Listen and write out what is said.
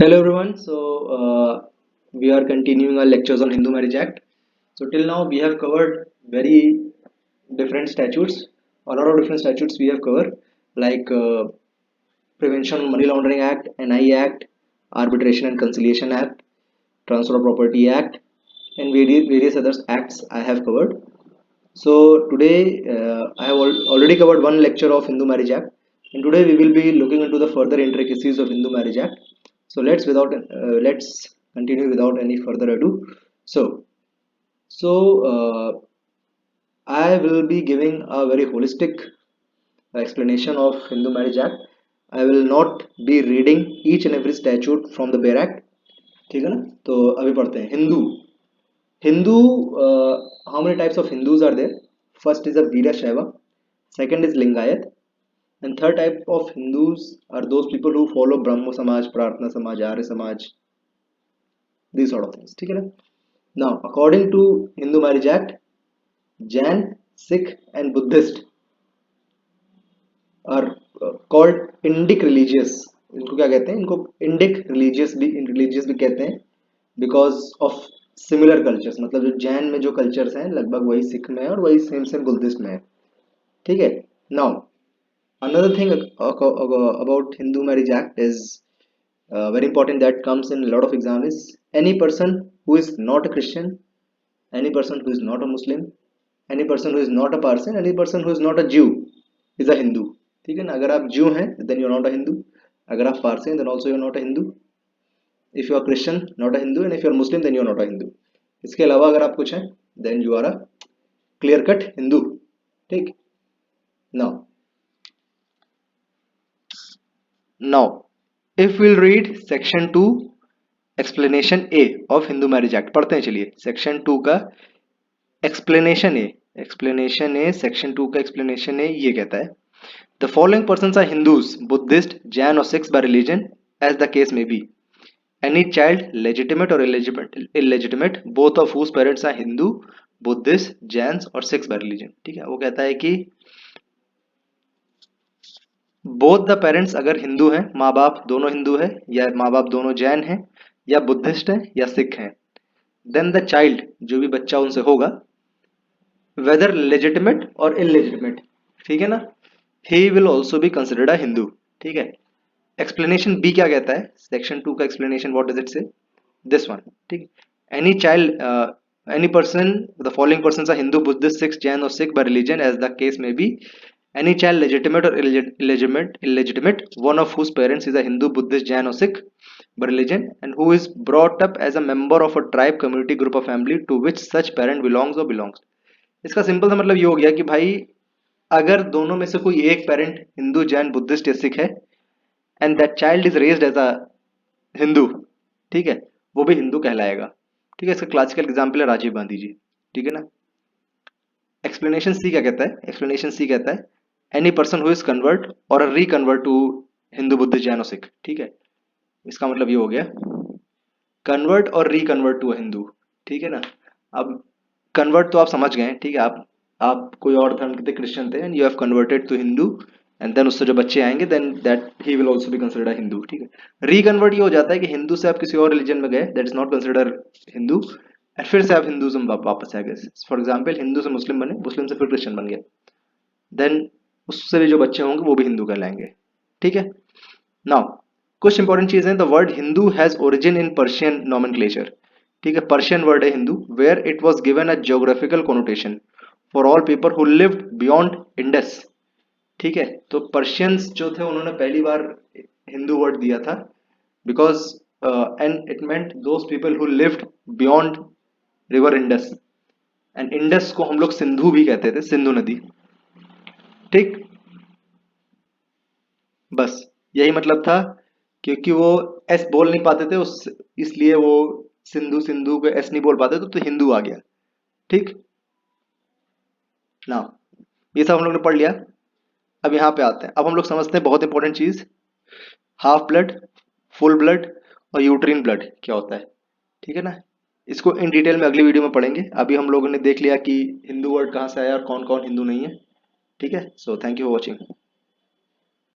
Hello everyone. We are continuing our lectures on Hindu Marriage Act. So till now we have covered very different statutes. A lot of different statutes we have covered, like Prevention of Money Laundering Act, NI Act, Arbitration and Conciliation Act, Transfer of Property Act, and various other acts I have covered. So today I have already covered one lecture of Hindu Marriage Act, and today we will be looking into the further intricacies of Hindu Marriage Act. So let's continue without any further ado. So so I will be giving a very holistic explanation of Hindu Marriage Act. I will not be reading each and every statute from the bare act. ठीक है ना? तो अभी पढ़ते हैं Hindu. Hindu, how many types of Hindus are there? First is a Veerashaiva, second is Lingayat, and third type of Hindus are those people who follow Brahmo Samaj, Prarthana Samaj, Arya Samaj, these sort of things. ठीक है ना? Now, according to Hindu Marriage Act, Jain, Sikh, and Buddhist are called Indic religious. इनको क्या कहते हैं? इनको Indic religious भी कहते हैं because of similar cultures. मतलब जो जैन में जो cultures हैं लगभग वही सिख में है और वही सेम बुद्धिस्ट में है. ठीक है. Now, another thing about Hindu Marriage Act is very important that comes in a lot of exams is any person who is not a Christian, any person who is not a Muslim, any person who is not a Parsi, any person who is not a Jew is a Hindu. ठीक है ना? अगर आप Jew हैं then you are not a Hindu. अगर आप Parsi हैं then also you are not a Hindu. If you are Christian, not a Hindu, and if you are Muslim then you are not a Hindu. इसके अलावा अगर आप कुछ हैं then you are a clear cut Hindu. ठीक. Now if we'll read section 2 explanation A of Hindu Marriage Act. पढ़ते हैं चलिए. section 2 का explanation A section 2 का explanation A ये कहता है the following persons are Hindus, Buddhist, Jain or Sikhs by religion as the case may be. Any child, legitimate or illegitimate, both of whose parents are Hindu, Buddhist, Jains और Sikhs by religion. ठीक है. वो कहता है कि both the parents अगर हिंदू हैं, माँ बाप दोनों हिंदू है या माँ बाप दोनों जैन हैं या बुद्धिस्ट हैं या सिख हैं, देन द चाइल्ड जो भी बच्चा उनसे होगा वेदर लेजिटिमेट और इलेजिटिमेट, ठीक है ना, he will also be considered a Hindu. ठीक है. एक्सप्लेनेशन बी क्या कहता है? सेक्शन 2 का explanation what does it say? This one. ठीक. Any child any person, the following persons are Hindu, Buddhist, Sikh, Jain or Sikh by religion as the case may be. Any child legitimate or illegitimate, one of whose parents is a Hindu, Buddhist, Jain or Sikh by religion and who is brought up as a member of a tribe, community, group or family to which such parent belongs or belongs. इसका simple सा मतलब ये हो गया कि भाई अगर दोनों में से कोई एक पेरेंट हिंदू, जैन, बुद्धिस्ट या सिख है and that child is raised as a Hindu, ठीक है, वो भी हिंदू कहलाएगा. ठीक है. इसका क्लासिकल एग्जाम्पल है राजीव गांधी जी. ठीक है ना. एक्सप्लेनेशन सी क्या कहता है? एक्सप्लेनेशन सी कहता है any person who is convert और reconvert to Hindu, Buddhist, Jain और सिख. ठीक है. इसका मतलब ये हो गया कन्वर्ट और रिकन्वर्ट टू हिंदू. ठीक है ना. अब कन्वर्ट तो आप समझ गए. ठीक है. आप कोई और धर्म के थे, क्रिश्चियन थे and you have converted to Hindu and then उससे जो बच्चे आएंगे then that he will also be considered Hindu. ठीक है. रीकन्वर्ट ये हो जाता है कि हिंदू से आप किसी और रिलीजन में गए, that is not consider Hindu, और फिर से आप हिंदुज्म वापस आ गए. फॉर एग्जाम्पल हिंदू से मुस्लिम बने, मुस्लिम से फिर क्रिश्चियन बन गए, देन उससे भी जो बच्चे होंगे वो भी हिंदू कहलाएंगे. ठीक है. नाउ कुछ इंपॉर्टेंट चीज है. The word Hindu has origin in Persian nomenclature. ठीक है. पर्शियन वर्ड है Hindu, where it was given a geographical connotation for all people who lived beyond Indus. ठीक है. तो पर्शियंस जो थे उन्होंने पहली बार हिंदू वर्ड दिया था because and it meant those people who lived beyond river Indus, and Indus को हम लोग सिंधु भी कहते थे, सिंधु नदी. ठीक. बस यही मतलब था, क्योंकि वो एस बोल नहीं पाते थे उस इसलिए वो सिंधु सिंधु को एस नहीं बोल पाते तो हिंदू आ गया. ठीक ना. ये सब हम लोग ने पढ़ लिया. अब यहाँ पे आते हैं. अब हम लोग समझते हैं बहुत इंपॉर्टेंट चीज, हाफ ब्लड, फुल ब्लड और यूट्रीन ब्लड क्या होता है. ठीक है ना. इसको इन डिटेल में अगली वीडियो में पढ़ेंगे. अभी हम लोगों ने देख लिया कि हिंदू वर्ड कहाँ से आया और कौन कौन हिंदू नहीं है. ठीक है. So thank you for watching.